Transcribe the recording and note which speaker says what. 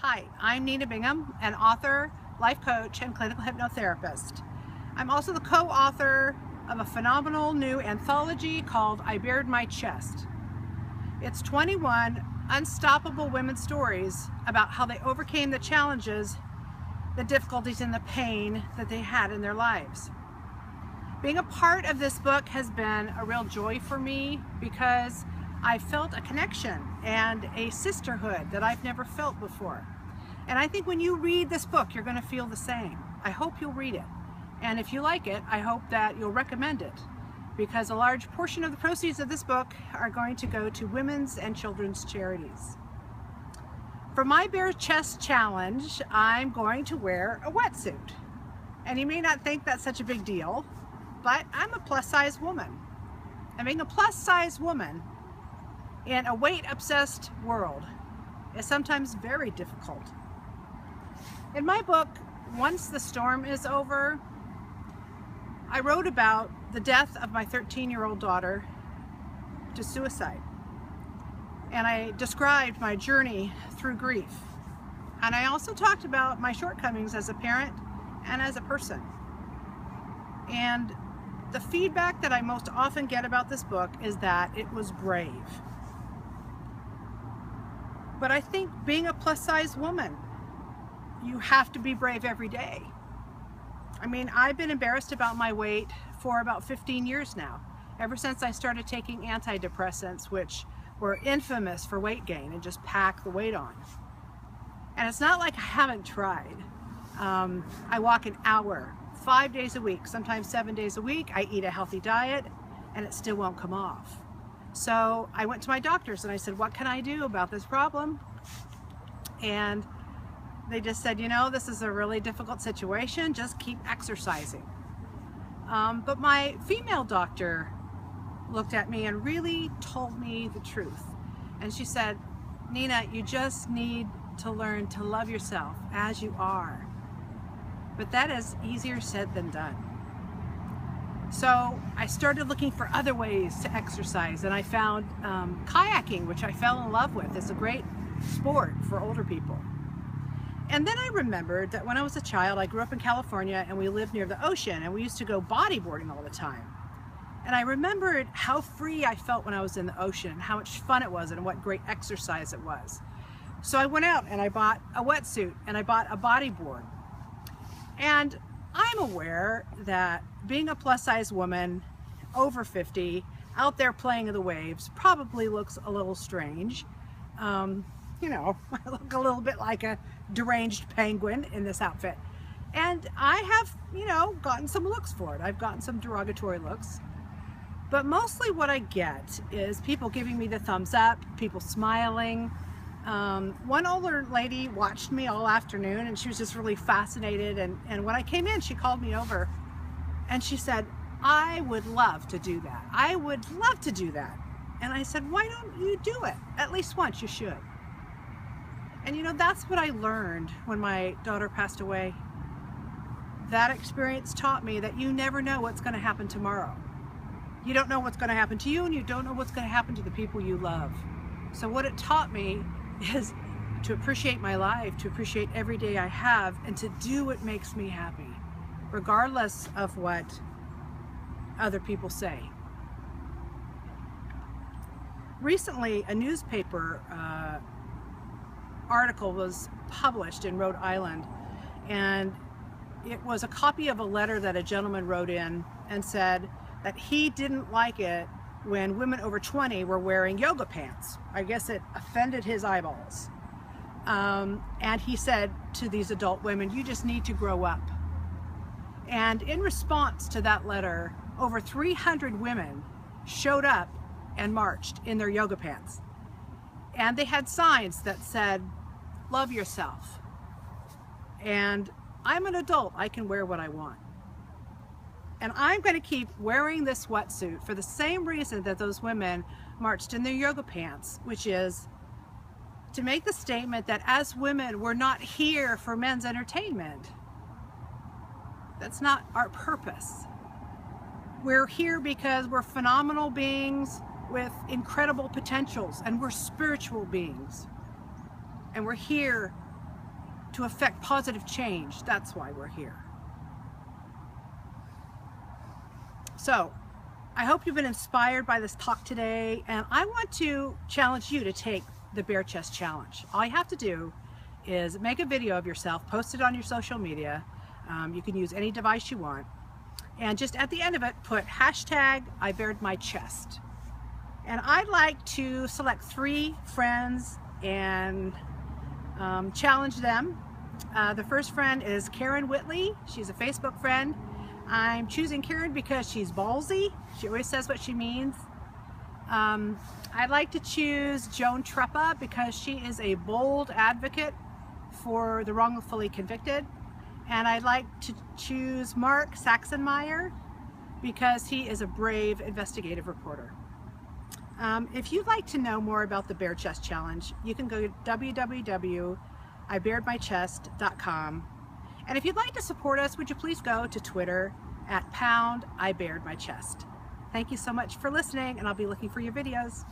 Speaker 1: Hi, I'm Nina Bingham, an author, life coach, and clinical hypnotherapist. I'm also the co-author of a phenomenal new anthology called I Bared My Chest. It's 21 unstoppable women's stories about how they overcame the challenges, the difficulties, and the pain that they had in their lives. Being a part of this book has been a real joy for me because I felt a connection and a sisterhood that I've never felt before. And I think when you read this book, you're going to feel the same. I hope you'll read it. And if you like it, I hope that you'll recommend it, because a large portion of the proceeds of this book are going to go to women's and children's charities. For my bare chest challenge, I'm going to wear a wetsuit. And you may not think that's such a big deal, but I'm a plus-size woman. And being a plus-size woman in a weight-obsessed world is sometimes very difficult. In my book, Once the Storm is Over, I wrote about the death of my 13-year-old daughter to suicide. And I described my journey through grief. And I also talked about my shortcomings as a parent and as a person. And the feedback that I most often get about this book is that it was brave. But I think being a plus-size woman, you have to be brave every day. I mean, I've been embarrassed about my weight for about 15 years now, ever since I started taking antidepressants, which were infamous for weight gain and just pack the weight on. And it's not like I haven't tried. I walk an hour, 5 days a week, sometimes 7 days a week. I eat a healthy diet, and it still won't come off. So I went to my doctors and I said, what can I do about this problem? And they just said, you know, this is a really difficult situation, just keep exercising. But my female doctor looked at me and really told me the truth. And she said, Nina, you just need to learn to love yourself as you are. But that is easier said than done. So I started looking for other ways to exercise, and I found kayaking, which I fell in love with. It's a great sport for older people. And then I remembered that when I was a child, I grew up in California and we lived near the ocean, and we used to go bodyboarding all the time. And I remembered how free I felt when I was in the ocean, how much fun it was, and what great exercise it was. So I went out and I bought a wetsuit and I bought a bodyboard. And I'm aware that being a plus-size woman, over 50, out there playing in the waves probably looks a little strange. You know, I look a little bit like a deranged penguin in this outfit. And I have, you know, gotten some looks for it. I've gotten some derogatory looks. But mostly what I get is people giving me the thumbs up, people smiling. One older lady watched me all afternoon and she was just really fascinated. And when I came in, she called me over and she said, I would love to do that. I would love to do that. And I said, why don't you do it? At least once, you should. And you know, that's what I learned when my daughter passed away. That experience taught me that you never know what's going to happen tomorrow. You don't know what's going to happen to you, and you don't know what's going to happen to the people you love. So what it taught me is to appreciate my life, to appreciate every day I have, and to do what makes me happy, regardless of what other people say. Recently, a newspaper article was published in Rhode Island, and it was a copy of a letter that a gentleman wrote in and said that he didn't like it when women over 20 were wearing yoga pants. I guess it offended his eyeballs. And he said to these adult women, you just need to grow up. And in response to that letter, over 300 women showed up and marched in their yoga pants. And they had signs that said, love yourself. And I'm an adult, I can wear what I want. And I'm going to keep wearing this wetsuit for the same reason that those women marched in their yoga pants, which is to make the statement that as women, we're not here for men's entertainment. That's not our purpose. We're here because we're phenomenal beings with incredible potentials, and we're spiritual beings. And we're here to affect positive change. That's why we're here. So I hope you've been inspired by this talk today, and I want to challenge you to take the Bare Chest Challenge. All you have to do is make a video of yourself, post it on your social media. You can use any device you want, and just at the end of it put hashtag I bared my chest. And I'd like to select 3 friends and challenge them. The first friend is Karen Whitley. She's a Facebook friend. I'm choosing Karen because she's ballsy. She always says what she means. I'd like to choose Joan Treppa because she is a bold advocate for the wrongfully convicted. And I'd like to choose Mark Saxenmeyer because he is a brave investigative reporter. If you'd like to know more about the Bare Chest Challenge, you can go to www.ibaredmychest.com. And if you'd like to support us, would you please go to Twitter at @IBaredMyChest. Thank you so much for listening, and I'll be looking for your videos.